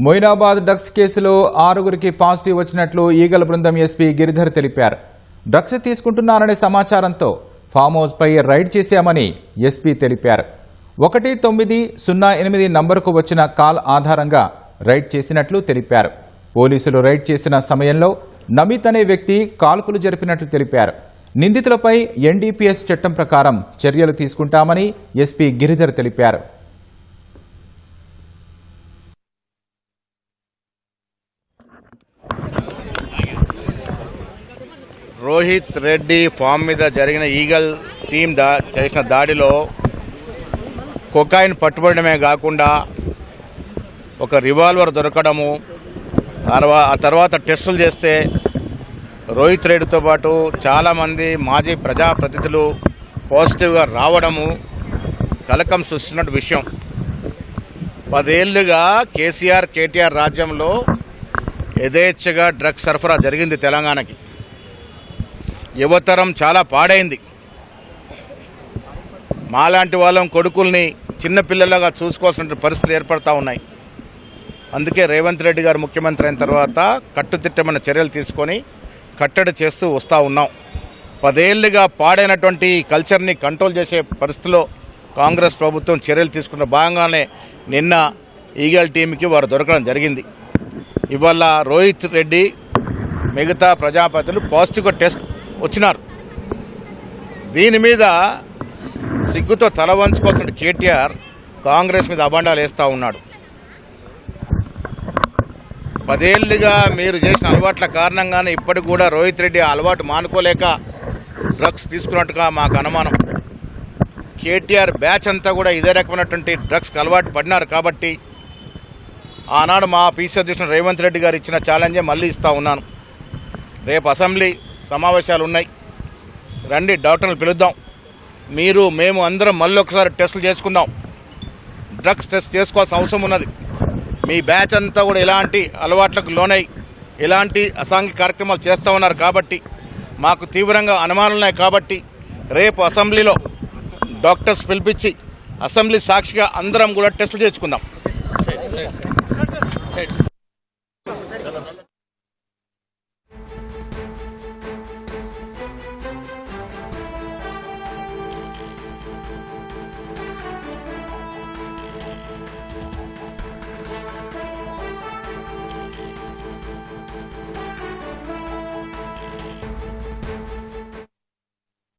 Moinabad drugs కేసులో 6గురికి positive వచ్చినట్లు ఈగల బృందం ఎస్పీ గిరిధర్ తెలిపారు. డ్రగ్స్ తీసుకుంటున్నారనే సమాచారంతో ఫామ్ హౌస్ పై రైడ్ చేశామని ఎస్పీ తెలిపారు. 1908 నంబరుకు వచ్చిన కాల్ ఆధారంగా రైడ్ చేసినట్లు తెలిపారు. పోలీసులు రైడ్ చేసిన సమయంలో నమిత్ అనే వ్యక్తి కాల్పులు జరిపినట్లు తెలిపారు. నిందితులపై ఎన్డీపీఎస్ చట్టం ప్రకారం చర్యలు తీసుకుంటామని ఎస్పీ గిరిధర్ తెలిపారు. రోహిత్ రెడ్డి ఫామ్ మీద జరిగిన ఈగల్ టీం చేసిన దాడిలో కొకాయిన్ పట్టుబడమే కాకుండా ఒక రివాల్వర్ దొరకడము, ఆ తర్వాత టెస్టులు చేస్తే రోహిత్ రెడ్డితో పాటు చాలామంది మాజీ ప్రజాప్రతినిధులు పాజిటివ్గా రావడము కలకం సృష్టిస్తున్న విషయం. 10 ఏళ్లుగా కేసీఆర్ కేటీఆర్ రాజ్యంలో యథేచ్ఛగా డ్రగ్స్ సరఫరా జరిగింది తెలంగాణకి. యువతరం చాలా పాడైంది. మాలాంటి వాళ్ళం కొడుకుల్ని చిన్నపిల్లలుగా చూసుకోవాల్సిన పరిస్థితులు ఏర్పడతా ఉన్నాయి. అందుకే రేవంత్ రెడ్డి గారు ముఖ్యమంత్రి అయిన తర్వాత కట్టుదిట్టమైన చర్యలు తీసుకొని కట్టడి చేస్తూ వస్తూ ఉన్నాం. 10 ఏళ్లుగా పాడైనటువంటి కల్చర్ని కంట్రోల్ చేసే పరిస్థితిలో కాంగ్రెస్ ప్రభుత్వం చర్యలు తీసుకున్న భాగంగానే నిన్న ఈగల్ టీంకి వారు దొరకడం జరిగింది. ఇవాళ రోహిత్ రెడ్డి మిగతా ప్రజాపతిలు పాజిటివ్ టెస్ట్ వచ్చినారు. దీని మీద సిగ్గుతో తల వంచుకోవాల్సిన కేటీఆర్ కాంగ్రెస్ మీద అబండాలు వేస్తూ ఉన్నాడు. 10 ఏళ్లుగా మీరు చేసిన అలవాట్ల కారణంగానే ఇప్పటికి కూడా రోహిత్ రెడ్డి ఆ అలవాటు మానుకోలేక డ్రగ్స్ తీసుకున్నట్టుగా మాకు అనుమానం. కేటీఆర్ బ్యాచ్ అంతా కూడా ఇదే రకమైనటువంటి డ్రగ్స్కి అలవాటు పడినారు. కాబట్టి ఆనాడు మా పీసీ అధ్యక్షుడు రేవంత్ రెడ్డి గారు ఇచ్చిన ఛాలెంజే మళ్ళీ ఇస్తూ ఉన్నాను. రేపు అసెంబ్లీ సమావేశాలు ఉన్నాయి, రండి డాక్టర్లు పిలుద్దాం, మేము అందరం మళ్ళీ ఒకసారి టెస్టులు చేసుకుందాం. డ్రగ్స్ టెస్ట్ చేసుకోవాల్సిన అవసరం ఉన్నది. మీ బ్యాచ్ అంతా కూడా ఇలాంటి అలవాట్లకు లోనై ఇలాంటి అసాంఘిక కార్యక్రమాలు చేస్తూ ఉన్నారు. కాబట్టి మాకు తీవ్రంగా అనుమానాలు ఉన్నాయి. కాబట్టి రేపు అసెంబ్లీలో డాక్టర్స్ పిలిపించి అసెంబ్లీ సాక్షిగా అందరం కూడా టెస్టులు చేసుకుందాం.